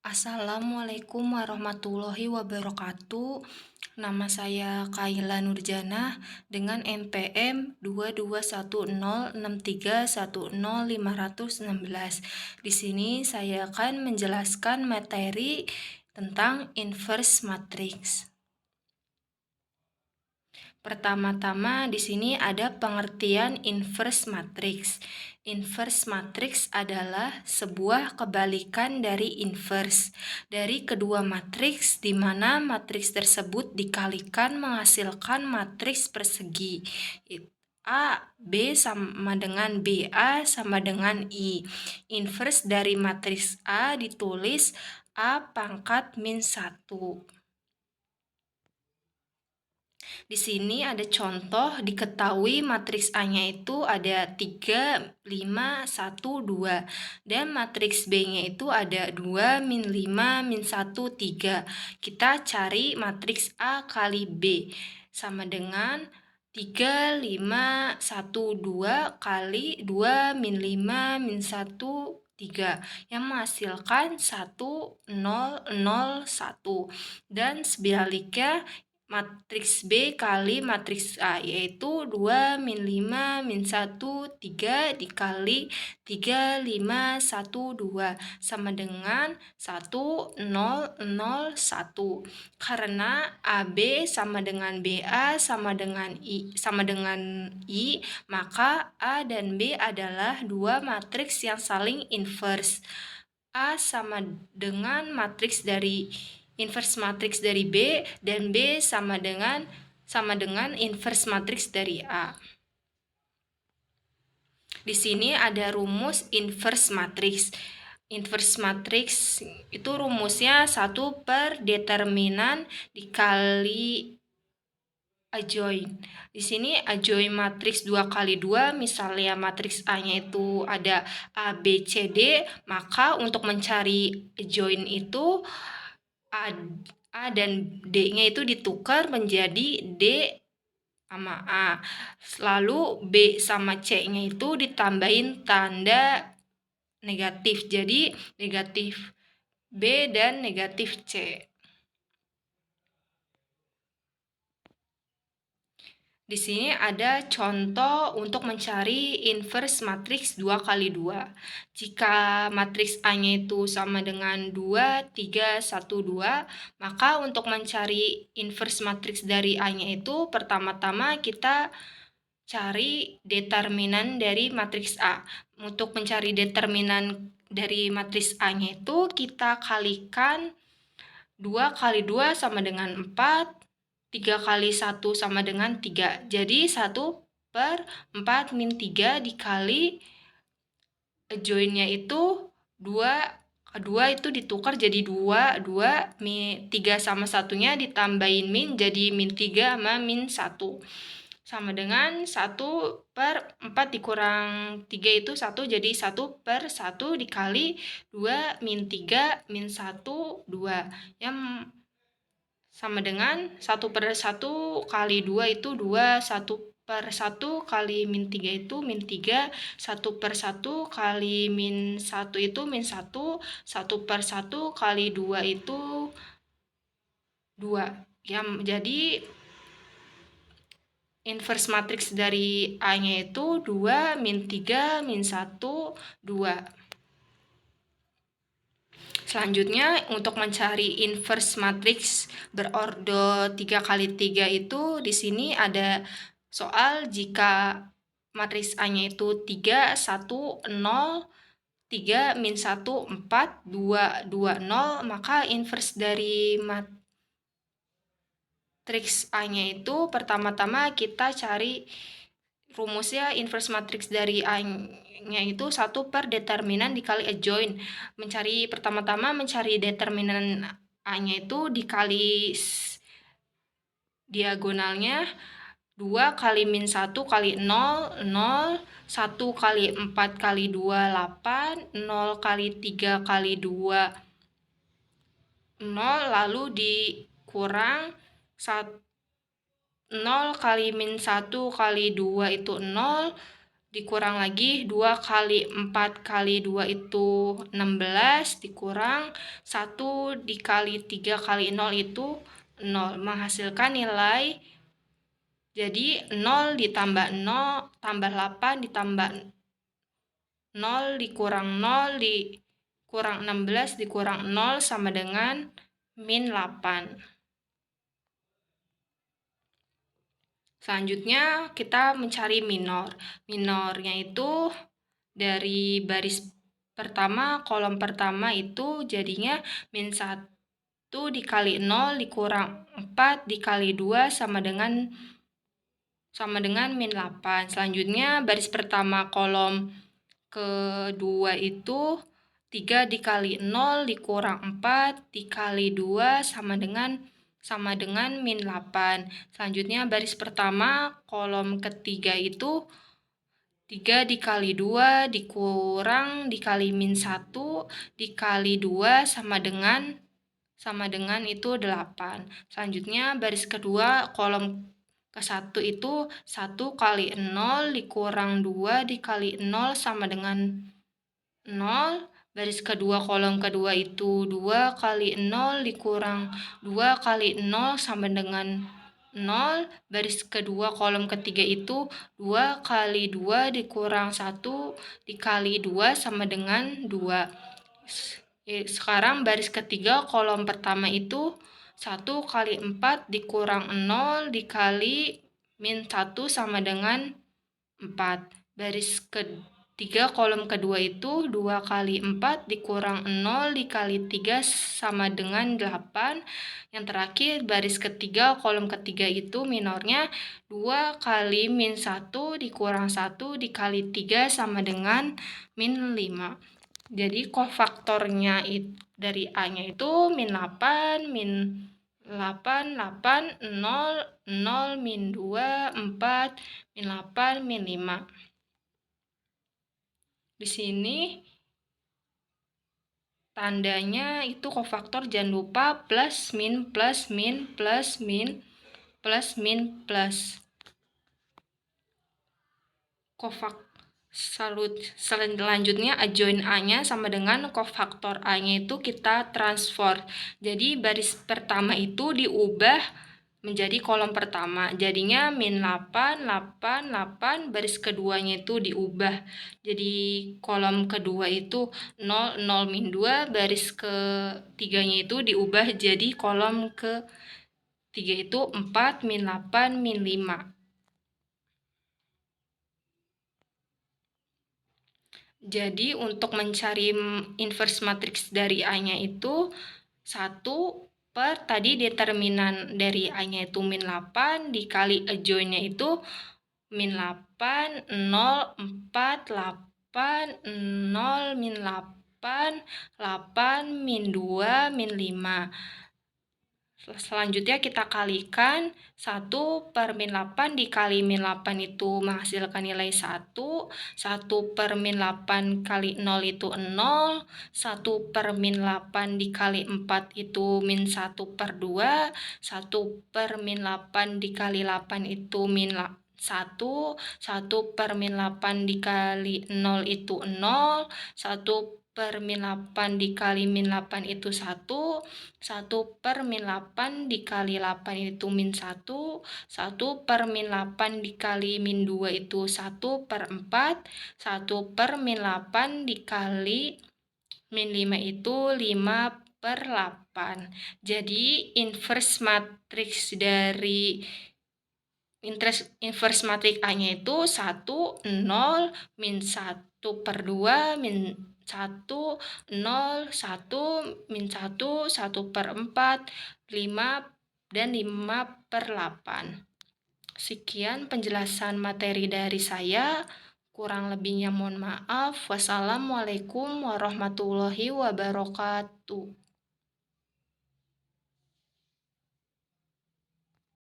Assalamualaikum warahmatullahi wabarakatuh. Nama saya Kaila Nurjanah dengan NPM 22106310516. Di sini saya akan menjelaskan materi tentang inverse matrix. Pertama-tama di sini ada pengertian inverse matrix. Inverse matrix adalah sebuah kebalikan dari inverse dari kedua matriks di mana matriks tersebut dikalikan menghasilkan matriks persegi. A, B sama dengan B, A sama dengan I. Inverse dari matriks A ditulis A pangkat min 1. Di sini ada contoh, diketahui matriks A-nya itu ada 3, 5, 1, 2. Dan matriks B-nya itu ada 2, min 5, min 1, 3. Kita cari matriks A kali B. Sama dengan 3, 5, 1, 2 kali 2, min 5, min 1, 3 yang menghasilkan 1, 0, 0, 1. Dan sebaliknya matriks B kali matriks A, yaitu 2 min 5 min 1 3 dikali 3 5 1 2 sama dengan 1 0 0 1. Karena AB sama dengan BA sama dengan I, maka A dan B adalah dua matriks yang saling inverse. A sama dengan matriks dari inverse matriks dari B dan B sama dengan inverse matriks dari A. Di sini ada rumus inverse matriks. Inverse matriks itu rumusnya 1 per determinan dikali adjoint. Di sini adjoint matriks 2 kali 2, misalnya matriks A-nya itu ada A, B, C, D, maka untuk mencari adjoint itu A dan D-nya itu ditukar menjadi D sama A. Lalu B sama C-nya itu ditambahin tanda negatif. Jadi negatif B dan negatif C. Di sini ada contoh untuk mencari inverse matriks 2 kali 2. Jika matriks A-nya itu sama dengan 2, 3, 1, 2, maka untuk mencari inverse matriks dari A-nya itu pertama-tama kita cari determinan dari matriks A. Untuk mencari determinan dari matriks A-nya itu kita kalikan 2 kali 2 sama dengan 4, 3 kali 1 sama dengan 3. Jadi 1 per 4 min 3 dikali joinnya itu 2 itu ditukar jadi 2, 3 sama satunya ditambahin min jadi min 3 sama min 1. Sama dengan 1 per 4 dikurang 3 itu 1, jadi 1 per 1 dikali 2 min 3 min 1, 2. Yang sama dengan 1 per 1 kali 2 itu 2, 1 per 1 kali min 3 itu min 3, 1 per 1 kali min 1 itu min 1, 1 per 1 kali 2 itu 2. Yang jadi inverse matriks dari A-nya itu 2, min 3, min 1, 2. Selanjutnya untuk mencari inverse matriks berordo 3 kali 3 itu di sini ada soal jika matriks A-nya itu 3, 1, 0, 3, min 1, 4, 2, 2, 0, maka inverse dari matriks A-nya itu pertama-tama kita cari rumusnya inverse matriks dari A-nya itu 1 per determinan dikali adjoint. Pertama-tama mencari determinan A-nya itu dikali diagonalnya 2 kali min 1 kali 0, 0, 1 kali 4 kali 2, 8, 0 kali 3 kali 2, 0, lalu dikurang 0 kali min 1 kali 2 itu 0, dikurang lagi 2 kali 4 kali 2 itu 16, dikurang 1 dikali 3 kali 0 itu 0, menghasilkan nilai, jadi 0 ditambah 0 tambah 8 ditambah 0 dikurang 0 dikurang 16 dikurang 0 sama dengan min 8. Selanjutnya kita mencari minor. Minornya itu dari baris pertama, kolom pertama itu jadinya min 1 dikali 0 dikurang 4 dikali 2 sama dengan min 8. Selanjutnya baris pertama kolom kedua itu 3 dikali 0 dikurang 4 dikali 2 sama dengan min 8. Selanjutnya baris pertama kolom ketiga itu 3 dikali 2 dikurang dikali min 1 dikali 2 sama dengan itu 8. Selanjutnya baris kedua kolom ke-1 itu 1 kali 0 dikurang 2 dikali 0 sama dengan 0. Baris kedua kolom kedua itu 2 kali 0 dikurang 2 kali 0 sama dengan 0. Baris kedua kolom ketiga itu 2 kali 2 dikurang 1 dikali 2 sama dengan 2. Sekarang baris ketiga kolom pertama itu 1 kali 4 dikurang 0 dikali min 1 sama dengan 4. Baris ketiga kolom kedua itu 2 kali 4 dikurang 0 dikali 3 sama dengan 8. Yang terakhir baris ketiga kolom ketiga itu minornya 2 kali min 1 dikurang 1 dikali 3 sama dengan min 5. Jadi kofaktornya dari A-nya itu min 8, min 8, 8, 0, 0, min 2, 4, min 8, min 5. Di sini tandanya itu kofaktor, jangan lupa plus min plus min plus min plus min plus. Selanjutnya adjoin A-nya sama dengan kofaktor A-nya itu kita transfer. Jadi baris pertama itu diubah menjadi kolom pertama. Jadinya min 8, 8, 8. Baris keduanya itu diubah. Jadi kolom kedua itu 0, 0, min 2. Baris ketiganya itu diubah jadi kolom ketiga itu 4, min 8, min 5. Jadi untuk mencari inverse matriks dari A-nya itu 1 per tadi determinan dari A-nya itu min 8 dikali adjoin-nya itu min 8, 0, 4, 8, 0, min 8, 8, min 2, min 5. Selanjutnya kita kalikan 1 per min 8 dikali min 8 itu menghasilkan nilai 1. 1 per min 8 kali 0 itu 0. 1 per min 8 dikali 4 itu min 1 per 2. 1 per min 8 dikali 8 itu min 1. 1 per min 8 dikali 0 itu 0. 1 per min 8 dikali min 8 itu 1. 1 per min 8 dikali 8 itu min 1. 1 per min 8 dikali min 2 itu 1 per 4. 1 per min 8 dikali min 5 itu 5 per 8. Jadi inverse matriks dari inverse matriks A-nya itu 1, 0, min 1 per 2, min 1, 0, 1, min 1, 1 per 4, 5, dan 5 per 8. Sekian penjelasan materi dari saya. Kurang lebihnya mohon maaf. Wassalamualaikum warahmatullahi wabarakatuh.